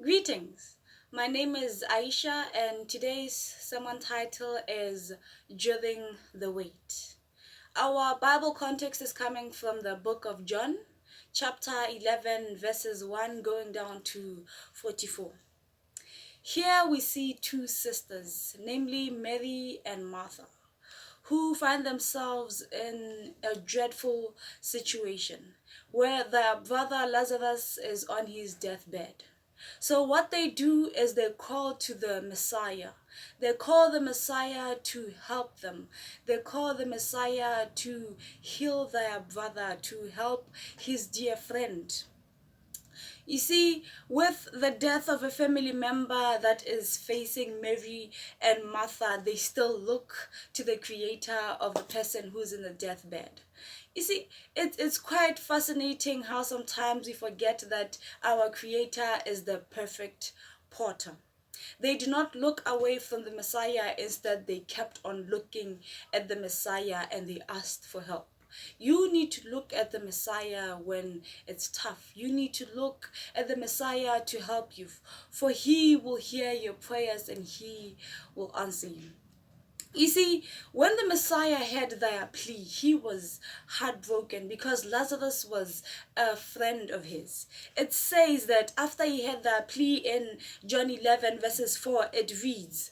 Greetings. My name is Aicha, and today's sermon title is Drilling the Weight. Our Bible context is coming from the book of John, chapter 11, verses 1 going down to 44. Here we see two sisters, namely Mary and Martha, who find themselves in a dreadful situation where their brother Lazarus is on his deathbed. So what they do is they call to the Messiah. They call the Messiah to help them. They call the Messiah to heal their brother, to help his dear friend. You see, with the death of a family member that is facing Mary and Martha, they still look to the creator of the person who's in the deathbed. You see, it's quite fascinating how sometimes we forget that our creator is the perfect potter. They did not look away from the Messiah, instead they kept on looking at the Messiah and they asked for help. You need to look at the Messiah when it's tough. You need to look at the Messiah to help you, for he will hear your prayers and he will answer you. You see, when the Messiah heard their plea, he was heartbroken because Lazarus was a friend of his. It says that after he heard their plea in John 11 verses 4, it reads,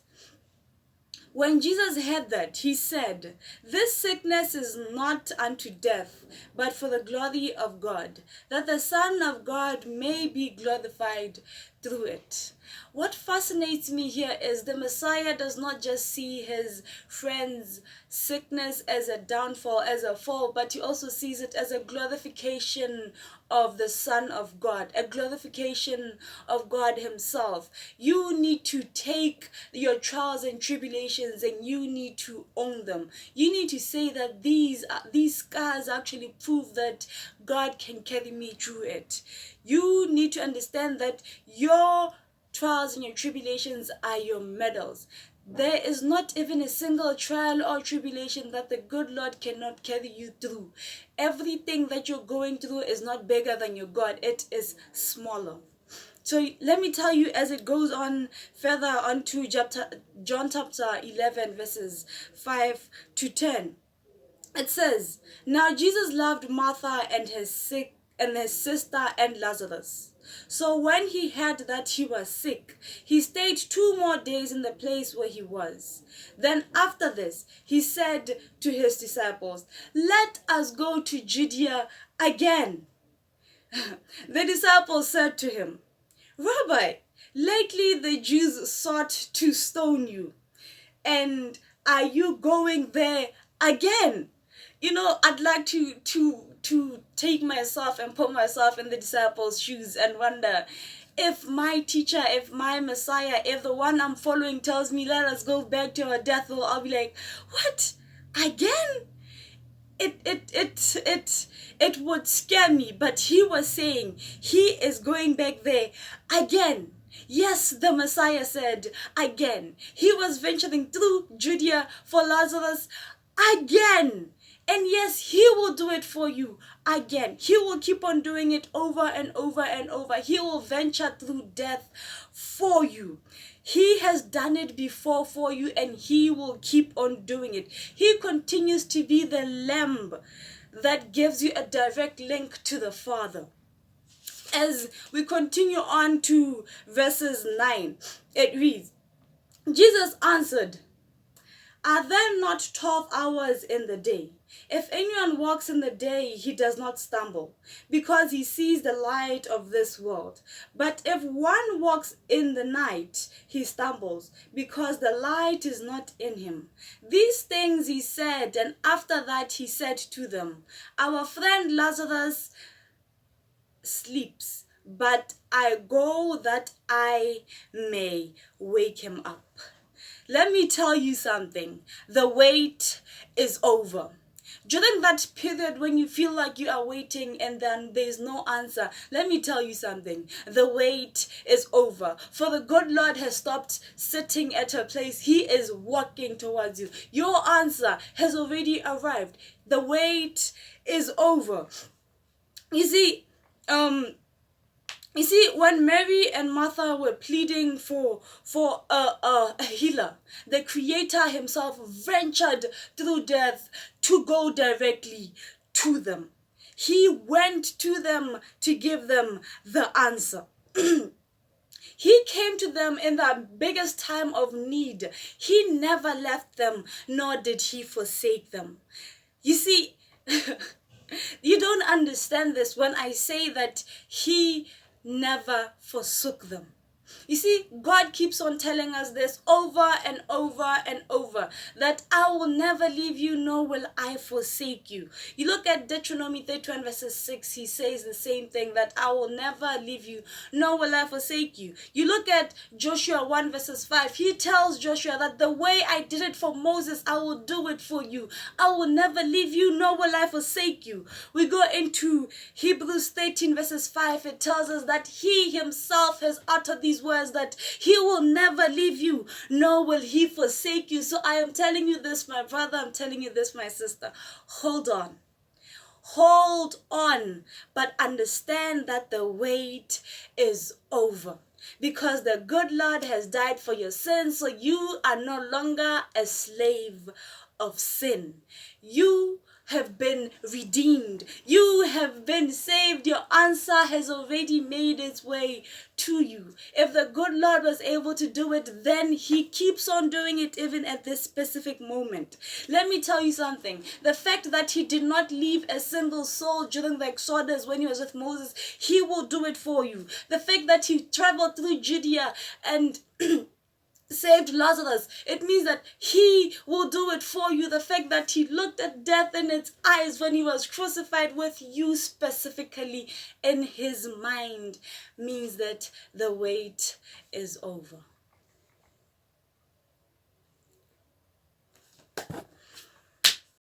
when Jesus heard that, he said, "This sickness is not unto death, but for the glory of God, that the Son of God may be glorified through it." What fascinates me here is the Messiah does not just see his friend's sickness as a downfall, as a fall, but he also sees it as a glorification of the Son of God, a glorification of God himself. You need to take your trials and tribulations and you need to own them. You need to say that these scars actually prove that God can carry me through it. You need to understand that your trials and your tribulations are your medals. There is not even a single trial or tribulation that the good Lord cannot carry you through. Everything that you're going through is not bigger than your God. It is smaller. So let me tell you, as it goes on further onto John chapter 11 verses 5 to 10. It says, "Now Jesus loved Martha and his sister and Lazarus. So when he heard that he was sick, he stayed 2 more days in the place where he was. Then after this, he said to his disciples, 'Let us go to Judea again.' The disciples said to him, 'Rabbi, lately the Jews sought to stone you, and are you going there again?'" You know, I'd like to take myself and put myself in the disciples' shoes and wonder, if my teacher, if my Messiah, if the one I'm following tells me let us go back to our death, I'll be like, what? Again? It would scare me, but he was saying he is going back there again. Yes, the Messiah said again. He was venturing through Judea for Lazarus again. And yes, he will do it for you again. He will keep on doing it over and over and over. He will venture through death for you. He has done it before for you and he will keep on doing it. He continues to be the lamb that gives you a direct link to the Father. As we continue on to verses 9, it reads, Jesus answered, "Are there not 12 hours in the day? If anyone walks in the day, he does not stumble, because he sees the light of this world. But if one walks in the night, he stumbles, because the light is not in him." These things he said, and after that he said to them, "Our friend Lazarus sleeps, but I go that I may wake him up." Let me tell you something. The wait is over. During that period when you feel like you are waiting and then there's no answer, let me tell you something. The wait is over. For the good Lord has stopped sitting at a place. He is walking towards you. Your answer has already arrived. The wait is over. You see, You see, when Mary and Martha were pleading for a healer, the Creator Himself ventured through death to go directly to them. He went to them to give them the answer. He came to them in the biggest time of need. He never left them, nor did He forsake them. You see, you don't understand this when I say that He never forsook them. You see, God keeps on telling us this over and over and over, that I will never leave you, nor will I forsake you. You look at Deuteronomy 31 verses 6, He says the same thing, that I will never leave you, nor will I forsake you. You look at Joshua 1 verses 5, He tells Joshua that the way I did it for Moses, I will do it for you. I will never leave you, nor will I forsake you. We go into Hebrews 13 verses 5, it tells us that He Himself has uttered these words, that He will never leave you, nor will He forsake you. So I am telling you this, my brother, I'm telling you this, my sister. Hold on. Hold on, but understand that the wait is over. Because the good Lord has died for your sins, so you are no longer a slave of sin. You have been redeemed. You have been saved. Your answer has already made its way to you. If the good Lord was able to do it, then He keeps on doing it even at this specific moment. Let me tell you something. The fact that He did not leave a single soul during the Exodus when He was with Moses, He will do it for you. The fact that He traveled through Judea and saved Lazarus, it means that He will do it for you. The fact that He looked at death in its eyes when He was crucified with you specifically in His mind means that the wait is over.